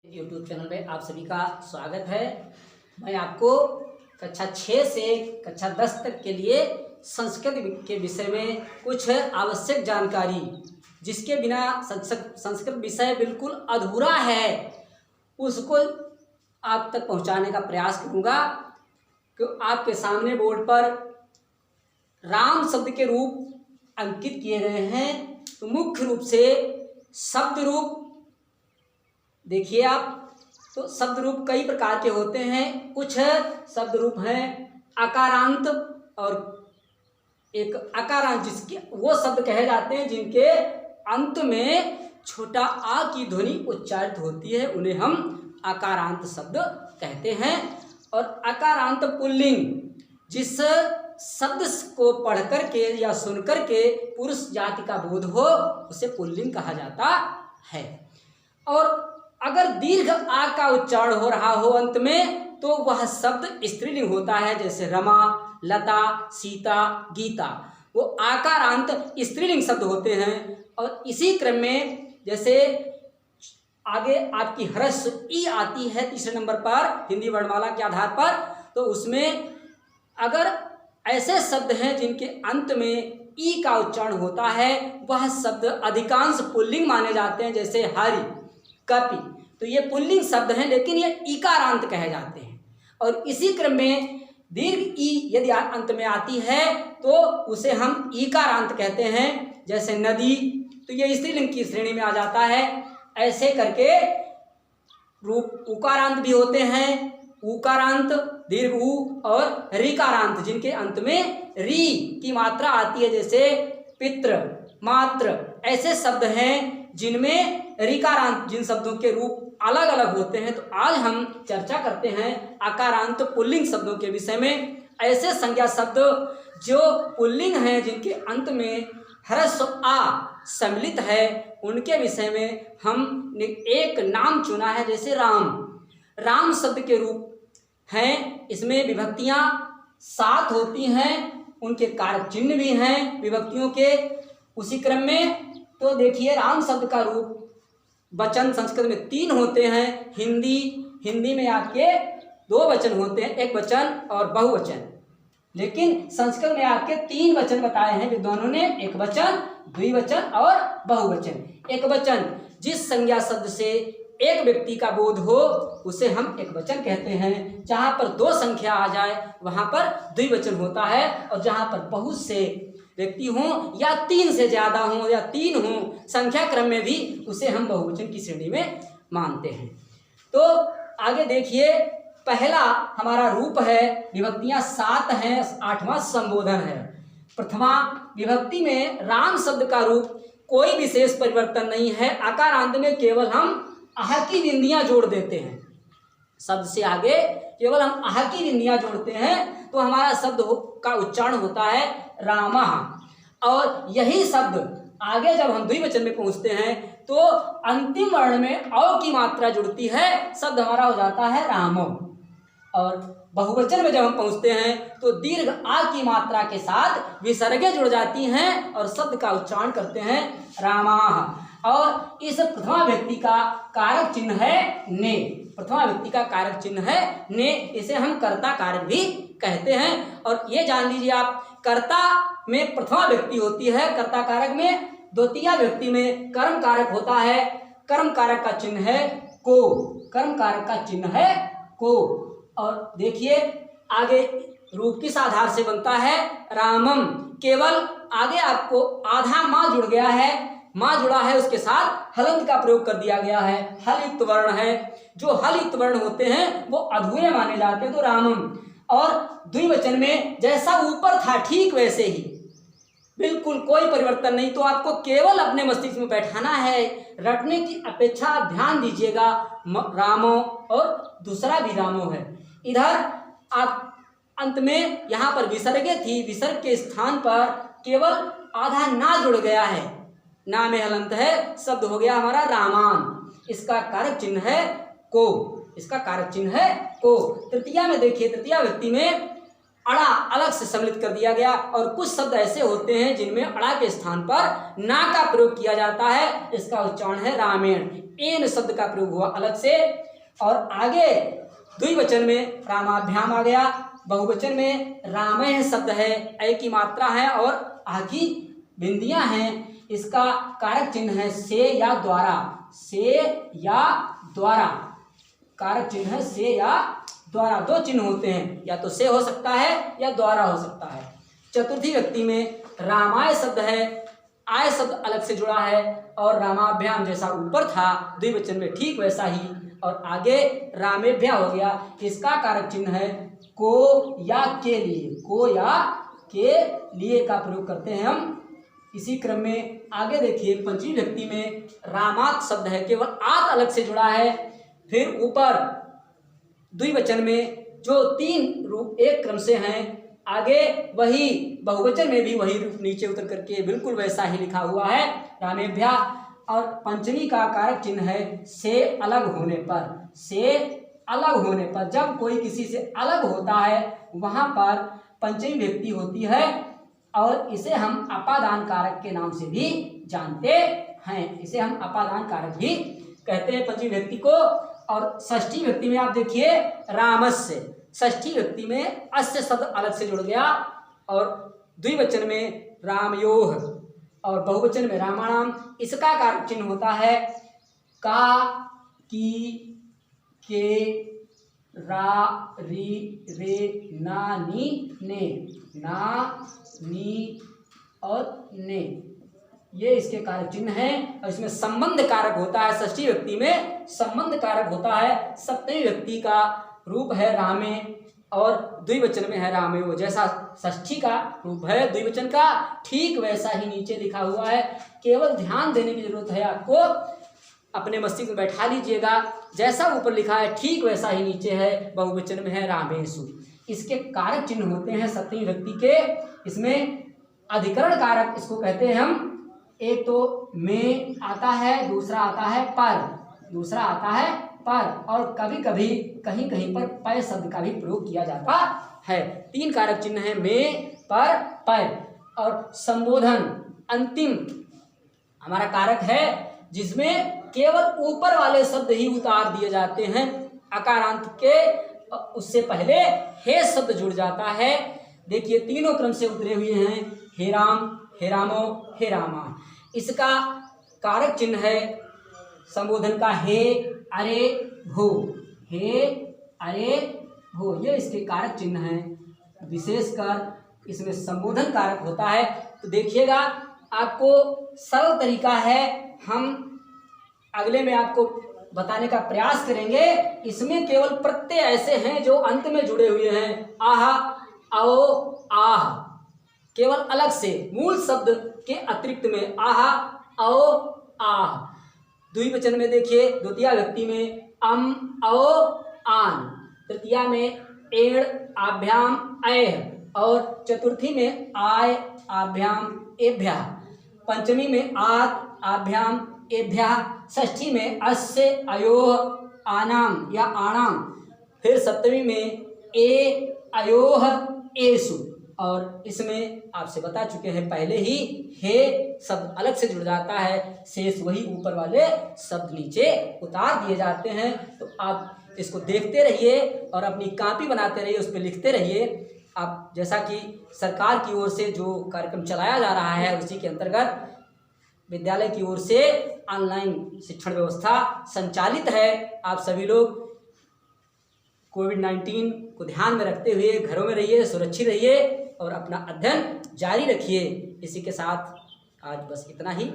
YouTube channel में आप सभी का स्वागत है। मैं आपको कक्षा 6 से कक्षा 10 तक के लिए संस्कृत के विषय में कुछ आवश्यक जानकारी, जिसके बिना संस्कृत विषय बिल्कुल अधूरा है, उसको आप तक पहुंचाने का प्रयास करूंगा। कि आपके सामने बोर्ड पर राम शब्द के रूप अंकित किए गए हैं। तो मुख्य रूप से शब्द रूप देखिए आप, तो शब्द रूप कई प्रकार के होते हैं। कुछ शब्द रूप हैं अकारांत, और एक अकारांत जिसके वो शब्द कहे जाते हैं जिनके अंत में छोटा आ की ध्वनि उच्चारित होती है, उन्हें हम अकारांत शब्द कहते हैं। और अकारांत पुल्लिंग, जिस शब्द को पढ़ करके या सुन करके पुरुष जाति का बोध हो, उसे पुल्लिंग कहा जाता है। और अगर दीर्घ आ का उच्चारण हो रहा हो अंत में, तो वह शब्द स्त्रीलिंग होता है, जैसे रमा, लता, सीता, गीता। वो आकारांत स्त्रीलिंग शब्द होते हैं। और इसी क्रम में जैसे आगे आपकी ह्रस्व ई आती है तीसरे नंबर पर हिंदी वर्णमाला के आधार पर, तो उसमें अगर ऐसे शब्द हैं जिनके अंत में ई का उच्चारण होता है, वह शब्द अधिकांश पुल्लिंग माने जाते हैं, जैसे हरि, कपि। तो ये पुल्लिंग शब्द हैं, लेकिन ये ईकारांत कहे जाते हैं। और इसी क्रम में दीर्घ ई यदि अंत में आती है तो उसे हम ईकारांत कहते हैं, जैसे नदी, तो ये स्त्रीलिंग की श्रेणी में आ जाता है। ऐसे करके रूप उकारांत भी होते हैं, उकारांत, दीर्घ ऊ, और ऋकारांत जिनके अंत में री की मात्रा आती है, जैसे पितृ, मात्र। ऐसे शब्द हैं जिनमें ऋकारांत, जिन शब्दों के रूप अलग अलग होते हैं। तो आज हम चर्चा करते हैं आकारांत पुल्लिंग शब्दों के विषय में। ऐसे संज्ञा शब्द जो पुल्लिंग हैं, जिनके अंत में ह्रस्व आ सम्मिलित है, उनके विषय में हमने एक नाम चुना है, जैसे राम। राम शब्द के रूप हैं, इसमें विभक्तियां 7 होती हैं, उनके कारक चिन्ह भी हैं विभक्तियों के। उसी क्रम में तो देखिए, राम शब्द का रूप वचन संस्कृत में 3 होते हैं। हिंदी में आपके 2 वचन होते हैं, एक वचन और बहुवचन। लेकिन संस्कृत में आपके 3 वचन बताए हैं विद्वानों ने, एक वचन, द्विवचन और बहुवचन। एक वचन जिस संज्ञा शब्द से एक व्यक्ति का बोध हो, उसे हम एक वचन कहते हैं। जहां पर 2 संख्या आ जाए वहां पर द्विवचन होता है, और जहां पर बहुत से व्यक्ति हों या 3 से ज्यादा हों या 3 हों संख्या क्रम में भी, उसे हम बहुवचन की श्रेणी में मानते हैं। तो आगे देखिए, पहला हमारा रूप है, विभक्तियां 7 हैं, 8वां संबोधन है। प्रथमा विभक्ति में राम शब्द का रूप कोई विशेष परिवर्तन नहीं है। आकारांत में केवल हम आह की बिंदियां जोड़ देते हैं, शब्द से आगे केवल हम आह की बिंदियां जोड़ते हैं, तो हमारा शब्द का उच्चारण होता है रामा। और यही शब्द आगे जब हम द्विवचन में पहुंचते हैं तो अंतिम वर्ण में औ की मात्रा जुड़ती है, शब्द हमारा हो जाता है रामो। और बहुवचन में जब हम पहुंचते हैं तो दीर्घ आ की मात्रा के साथ विसर्गें जुड़ जाती हैं और शब्द का उच्चारण करते हैं रामाः। और इस प्रथमा व्यक्ति का कारक चिन्ह है ने। प्रथमा व्यक्ति का कारक चिन्ह है ने, इसे हम कर्ता कारक भी कहते हैं। और ये जान लीजिए आप, कर्ता में प्रथमा व्यक्ति होती है, कर्ता कारक में द्वितीय व्यक्ति में कर्म कारक होता है। कर्म कारक का चिन्ह है को, कर्म कारक का चिन्ह है को। और देखिए आगे रूप किस आधार से बनता है, रामम। केवल आगे आपको आधा माँ जुड़ गया है, माँ जुड़ा है, उसके साथ हलंत का प्रयोग कर दिया गया है, हलित वर्ण है। जो हलित वर्ण होते हैं वो अधूरे माने जाते हैं, तो रामम। और द्विवचन में जैसा ऊपर था ठीक वैसे ही, बिल्कुल कोई परिवर्तन नहीं। तो आपको केवल अपने मस्तिष्क में बैठाना है, रटने की अपेक्षा ध्यान दीजिएगा। रामो और दूसरा भी रामो है। इधर आप अंत में यहाँ पर विसर्गे थी, विसर्ग के स्थान पर केवल आधा ना जुड़ गया है, ना में हलंत है, शब्द हो गया हमारा रामान। इसका कारक चिन्ह है को, इसका कारक चिन्ह है को। तृतीया में देखिए, तृतीया व्यक्ति में अड़ा अलग से सम्मिलित कर दिया गया। और कुछ शब्द ऐसे होते हैं जिनमें अड़ा के स्थान पर ना का प्रयोग किया जाता है, इसका उच्चारण है रामेण। एन शब्द का प्रयोग हुआ अलग से। और आगे द्विवचन में रामाभ्याम आ गया, बहुवचन में रामः शब्द है, ऐ की मात्रा है और आ की बिंदियां हैं। इसका कारक चिन्ह है से या द्वारा, से या द्वारा, कारक चिन्ह है से या द्वारा। दो चिन्ह होते हैं, या तो से हो सकता है या द्वारा हो सकता है। चतुर्थी व्यक्ति में रामाय शब्द है, आय शब्द अलग से जुड़ा है, और रामाभ्याम जैसा ऊपर था द्विवचन में ठीक वैसा ही, और आगे रामेभ्या हो गया। इसका कारक चिन्ह है को या के लिए, को या के लिए का प्रयोग करते हैं हम। इसी क्रम में आगे देखिए पंचमी व्यक्ति में रामात शब्द है, केवल आत अलग से जुड़ा है। फिर ऊपर द्विवचन में जो तीन रूप एक क्रम से हैं, आगे वही बहुवचन में भी वही रूप नीचे उतर करके बिल्कुल वैसा ही लिखा हुआ है रामेभ्या। और पंचमी का कारक चिन्ह है से अलग होने पर, से अलग होने पर, जब कोई किसी से अलग होता है वहां पर पंचमी व्यक्ति होती है, और इसे हम अपादान कारक के नाम से भी जानते हैं। इसे हम अपादान कारक भी कहते हैं पंचमी व्यक्ति को। और षष्ठी व्यक्ति में आप देखिए रामस्य, षष्ठी व्यक्ति में अस्य शब्द अलग से जुड़ गया, और द्विवचन में रामयोह और बहुवचन में रामाणाम। इसका कारक चिन्ह होता है का, की, के, रा, री, रे, ना, नी, ने, ना, नी और ने, ये इसके कारक चिन्ह हैं। और इसमें संबंध कारक होता है, षष्ठी व्यक्ति में संबंध कारक होता है। सप्तमी व्यक्ति का रूप है रामे, और द्विवचन में है रामयो। जैसा षष्ठी का रूप है द्विवचन का, ठीक वैसा ही नीचे लिखा हुआ है। केवल ध्यान देने की जरूरत है आपको, अपने मस्तिष्क में बैठा लीजिएगा। जैसा ऊपर लिखा है ठीक वैसा ही नीचे है, बहुवचन में है रामेशु। इसके कारक चिन्ह होते हैं सप्तमी व्यक्ति के। इसमें अधिकरण कारक इसको कहते हैं हम। एक तो में आता है, दूसरा आता है पर, दूसरा आता है पर, और कभी कभी कहीं कहीं पर पय शब्द का भी प्रयोग किया जाता है। तीन कारक चिन्ह है में, पर, पय। और संबोधन अंतिम हमारा कारक है, जिसमें केवल ऊपर वाले शब्द ही उतार दिए जाते हैं। अकारांत के उससे पहले हे शब्द जुड़ जाता है। देखिए तीनों क्रम से उतरे हुए हैं, हे राम, हे रामो, हे रामा। इसका कारक चिन्ह है संबोधन का हे, अरे, भो, हे, अरे, भो, ये इसके कारक चिन्ह हैं। विशेषकर इसमें संबोधन कारक होता है। तो देखिएगा, आपको सरल तरीका है, हम अगले में आपको बताने का प्रयास करेंगे। इसमें केवल प्रत्यय ऐसे हैं जो अंत में जुड़े हुए हैं, आह, आओ, आह, केवल अलग से मूल शब्द के अतिरिक्त में आह, आओ, आह। द्विवचन में देखिए द्वितीय व्यक्ति में अम, औ, आन, तृतीया में एड़, आभ्याम, ऐह, और चतुर्थी में आय, आभ्याम, एभ्या, पंचमी में आत, आभ्याम, एभ्या, षष्ठी में अस्य, अयोह, आनाम या आणाम, फिर सप्तमी में ए, अयोह, एसु। और इसमें आपसे बता चुके हैं पहले ही, हे शब्द अलग से जुड़ जाता है, शेष वही ऊपर वाले शब्द नीचे उतार दिए जाते हैं। तो आप इसको देखते रहिए और अपनी कॉपी बनाते रहिए, उस पर लिखते रहिए। आप जैसा कि सरकार की ओर से जो कार्यक्रम चलाया जा रहा है, उसी के अंतर्गत विद्यालय की ओर से ऑनलाइन शिक्षण व्यवस्था संचालित है। आप सभी लोग कोविड-19 को ध्यान में रखते हुए घरों में रहिए, सुरक्षित रहिए और अपना अध्ययन जारी रखिए। इसी के साथ आज बस इतना ही।